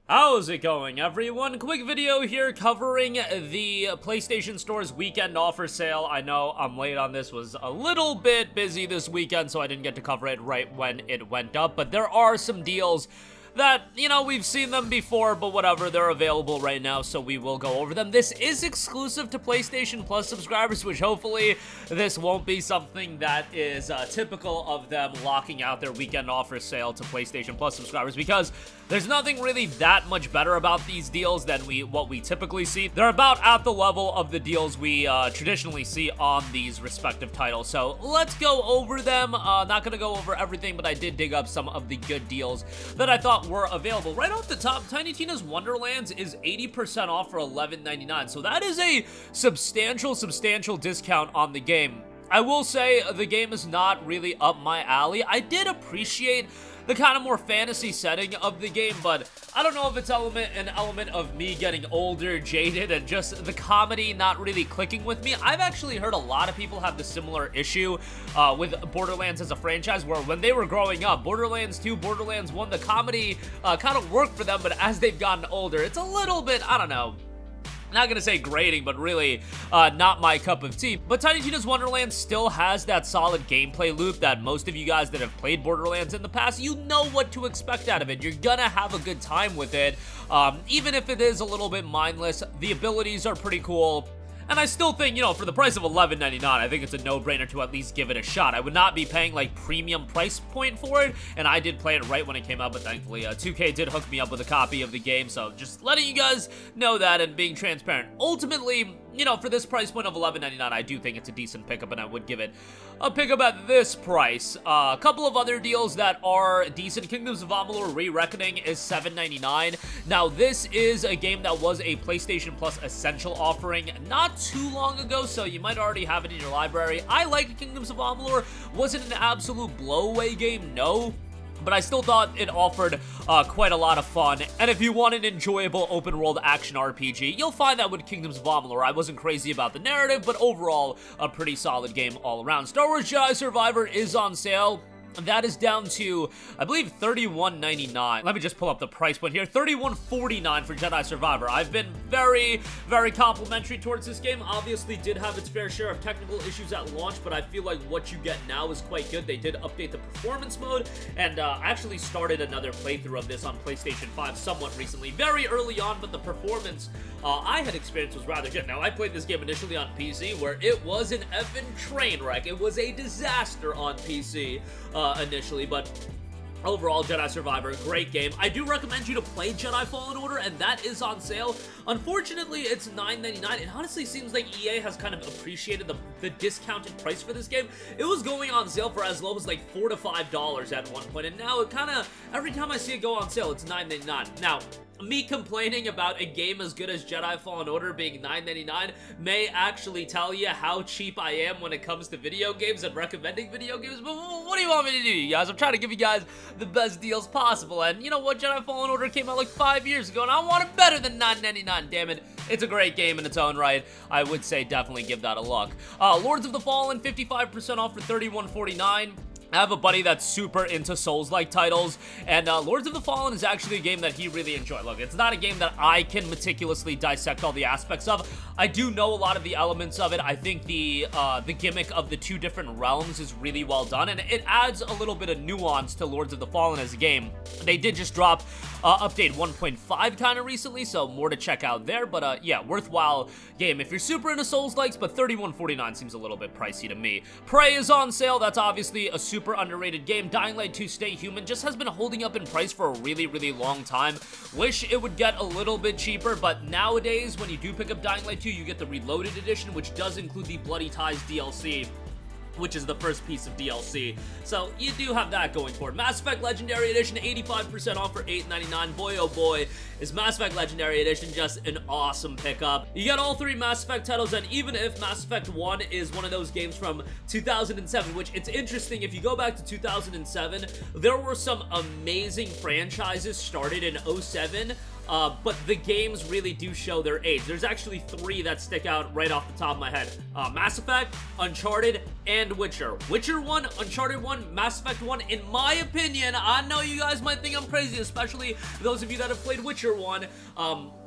How's it going, everyone? Quick video here covering the PlayStation Store's weekend offer sale. I know I'm late on this, was a little bit busy this weekend, so I didn't get to cover it right when it went up, but there are some deals that, you know, we've seen them before, but whatever, they're available right now, so we will go over them. This is exclusive to PlayStation Plus subscribers, which hopefully this won't be something that is typical of them locking out their weekend offer sale to PlayStation Plus subscribers, because there's nothing really that much better about these deals than what we typically see. They're about at the level of the deals we traditionally see on these respective titles, so let's go over them. Not gonna go over everything, but I did dig up some of the good deals that I thought were available. Right off the top, Tiny Tina's Wonderlands is 80% off for $11.99, so that is a substantial discount on the game. I will say the game is not really up my alley. I did appreciate the kind of more fantasy setting of the game, but I don't know if it's an element of me getting older, jaded, and just the comedy not really clicking with me. I've actually heard a lot of people have the similar issue with Borderlands as a franchise, where when they were growing up, Borderlands 2, Borderlands 1, the comedy kind of worked for them, but as they've gotten older, it's a little bit, I don't know, not gonna say grating, but really not my cup of tea. But Tiny Tina's Wonderland still has that solid gameplay loop that most of you guys that have played Borderlands in the past, you know what to expect out of it. You're gonna have a good time with it. Even if it is a little bit mindless, the abilities are pretty cool. And I still think, you know, for the price of $11.99, I think it's a no-brainer to at least give it a shot. I would not be paying, like, premium price point for it, and I did play it right when it came out, but thankfully, 2K did hook me up with a copy of the game, so just letting you guys know that and being transparent. Ultimately, you know, for this price point of $11.99, I do think it's a decent pickup, and I would give it a pickup at this price. A couple of other deals that are decent. Kingdoms of Amalur Re-Reckoning is $7.99. Now, this is a game that was a PlayStation Plus Essential offering not too long ago, so you might already have it in your library. I like Kingdoms of Amalur. Was it an absolute blow-away game? No. But I still thought it offered quite a lot of fun, and if you want an enjoyable open-world action RPG, you'll find that with Kingdoms of Amalur. I wasn't crazy about the narrative, but overall, a pretty solid game all around. Star Wars Jedi Survivor is on sale. That is down to, I believe, $31.99. Let me just pull up the price point here. $31.49 for Jedi Survivor. I've been very complimentary towards this game. Obviously, did have its fair share of technical issues at launch, but I feel like what you get now is quite good. They did update the performance mode, and I actually started another playthrough of this on PlayStation 5 somewhat recently. Very early on, but the performance I had experienced was rather good. Now, I played this game initially on PC, where it was an effing train wreck. It was a disaster on PC. Initially, but overall, Jedi Survivor, great game. I do recommend you to play Jedi Fallen Order, and that is on sale. Unfortunately, it's $9.99. It honestly seems like EA has kind of appreciated the discounted price for this game. It was going on sale for as low as like $4 to $5 at one point, and now it kind of, every time I see it go on sale, it's $9.99. Now, me complaining about a game as good as Jedi Fallen Order being $9.99 may actually tell you how cheap I am when it comes to video games and recommending video games, but what do you want me to do, you guys? I'm trying to give you guys the best deals possible, and you know what? Jedi Fallen Order came out like 5 years ago, and I want it better than $9.99, damn it. It's a great game in its own right. I would say definitely give that a look. Lords of the Fallen, 55% off for $31.49. I have a buddy that's super into Souls-like titles, and Lords of the Fallen is actually a game that he really enjoyed. Look, it's not a game that I can meticulously dissect all the aspects of. I do know a lot of the elements of it. I think the gimmick of the two different realms is really well done, and it adds a little bit of nuance to Lords of the Fallen as a game. They did just drop update 1.5 kind of recently, so more to check out there, but yeah, worthwhile game if you're super into Souls-likes, but $31.49 seems a little bit pricey to me. Prey is on sale. That's obviously a super underrated game. Dying Light 2 Stay Human just has been holding up in price for a really long time. Wish it would get a little bit cheaper, but nowadays, when you do pick up Dying Light 2, you get the Reloaded Edition, which does include the Bloody Ties DLC, which is the first piece of DLC. So you do have that going for it. Mass Effect Legendary Edition, 85% off for $8.99. Boy, oh boy, is Mass Effect Legendary Edition just an awesome pickup. You get all three Mass Effect titles, and even if Mass Effect 1 is one of those games from 2007, which it's interesting, if you go back to 2007, there were some amazing franchises started in 07 but the games really do show their age. There's actually 3 that stick out right off the top of my head. Mass Effect, Uncharted, and Witcher. Witcher 1, Uncharted 1, Mass Effect 1, in my opinion, I know you guys might think I'm crazy, especially those of you that have played Witcher 1,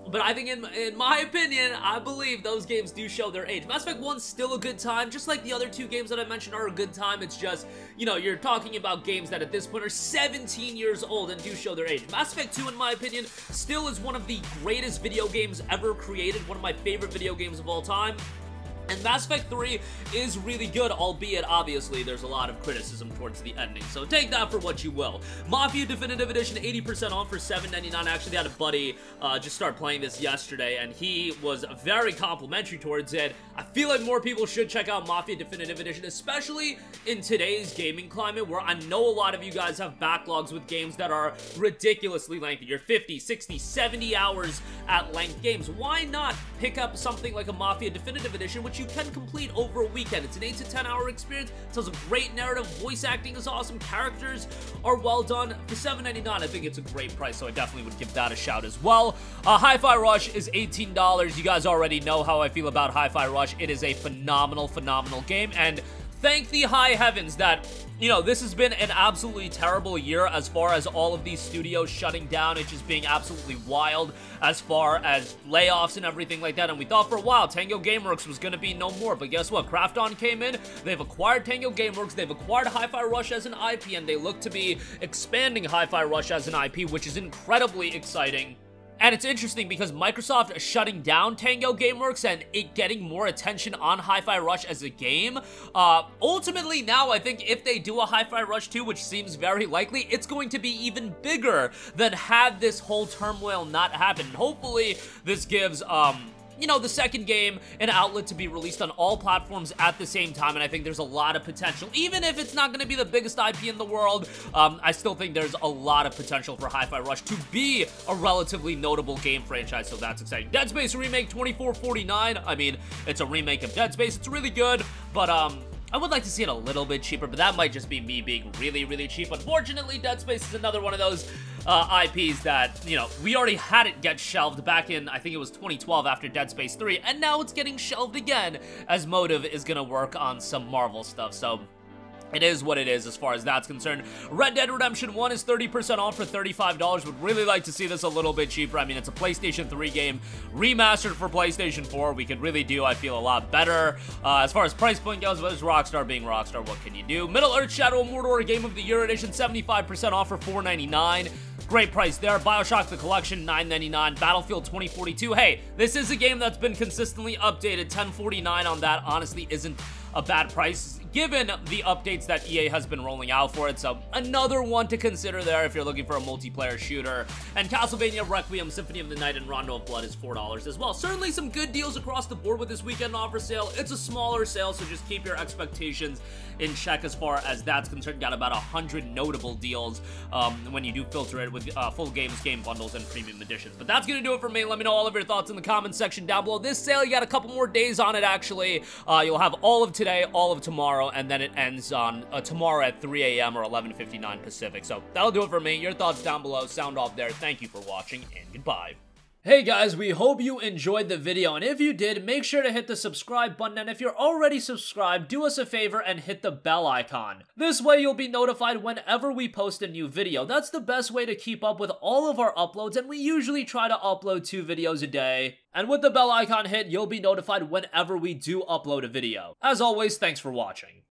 but I think in my opinion, I believe those games do show their age. Mass Effect 1's still a good time, just like the other 2 games that I mentioned are a good time. It's just, you know, you're talking about games that at this point are 17 years old and do show their age. Mass Effect 2, in my opinion, still is one of the greatest video games ever created, one of my favorite video games of all time. And Mass Effect 3 is really good, albeit, obviously, there's a lot of criticism towards the ending, so take that for what you will. Mafia Definitive Edition, 80% off for $7.99. Actually, I had a buddy just start playing this yesterday, and he was very complimentary towards it. I feel like more people should check out Mafia Definitive Edition, especially in today's gaming climate, where I know a lot of you guys have backlogs with games that are ridiculously lengthy. You're 50, 60, 70 hours at length games. Why not pick up something like a Mafia Definitive Edition, which you can complete over a weekend? It's an 8 to 10 hour experience. It tells a great narrative. Voice acting is awesome. Characters are well done. For $7.99, I think it's a great price, so I definitely would give that a shout as well. Hi-Fi Rush is $18. You guys already know how I feel about Hi-Fi Rush. It is a phenomenal, phenomenal game, and thank the high heavens that, you know, this has been an absolutely terrible year as far as all of these studios shutting down. It's just being absolutely wild as far as layoffs and everything like that. And we thought for a while Tango Gameworks was going to be no more. But guess what? Krafton came in. They've acquired Tango Gameworks. They've acquired Hi-Fi Rush as an IP. And they look to be expanding Hi-Fi Rush as an IP, which is incredibly exciting. And it's interesting because Microsoft shutting down Tango Gameworks and it getting more attention on Hi-Fi Rush as a game, ultimately now I think if they do a Hi-Fi Rush 2, which seems very likely, it's going to be even bigger than had this whole turmoil not happened. Hopefully this gives, you know, the second game an outlet to be released on all platforms at the same time, and I think there's a lot of potential. Even if it's not going to be the biggest IP in the world, I still think there's a lot of potential for Hi-Fi Rush to be a relatively notable game franchise, so that's exciting. Dead Space Remake, $24.49. I mean, it's a remake of Dead Space. It's really good, but, I would like to see it a little bit cheaper, but that might just be me being really, really cheap. Unfortunately, Dead Space is another one of those IPs that, you know, we already had it get shelved back in, I think it was 2012 after Dead Space 3, and now it's getting shelved again as Motive is going to work on some Marvel stuff, so it is what it is as far as that's concerned. Red Dead Redemption 1 is 30% off for $35. Would really like to see this a little bit cheaper. I mean, it's a PlayStation 3 game remastered for PlayStation 4. We could really do, I feel, a lot better. As far as price point goes, but it's Rockstar being Rockstar, what can you do? Middle-earth Shadow of Mordor Game of the Year Edition, 75% off for $4.99. Great price there. BioShock The Collection, $9.99. Battlefield 2042. Hey, this is a game that's been consistently updated. $10.49 on that honestly isn't a bad price, given the updates that EA has been rolling out for it, so another one to consider there if you're looking for a multiplayer shooter. And Castlevania Requiem, Symphony of the Night, and Rondo of Blood is $4 as well. Certainly some good deals across the board with this weekend offer sale. It's a smaller sale, so just keep your expectations in check as far as that's concerned. Got about 100 notable deals when you do filter it with full games, game bundles, and premium editions. But that's gonna do it for me. Let me know all of your thoughts in the comments section down below. This sale, you got a couple more days on it, actually. You'll have all of today, all of tomorrow, and then it ends on tomorrow at 3 a.m. or 11:59 Pacific. So that'll do it for me. Your thoughts down below. Sound off there. Thank you for watching, and goodbye. Hey guys, we hope you enjoyed the video, and if you did, make sure to hit the subscribe button, and if you're already subscribed, do us a favor and hit the bell icon. This way you'll be notified whenever we post a new video. That's the best way to keep up with all of our uploads, and we usually try to upload 2 videos a day. And with the bell icon hit, you'll be notified whenever we do upload a video. As always, thanks for watching.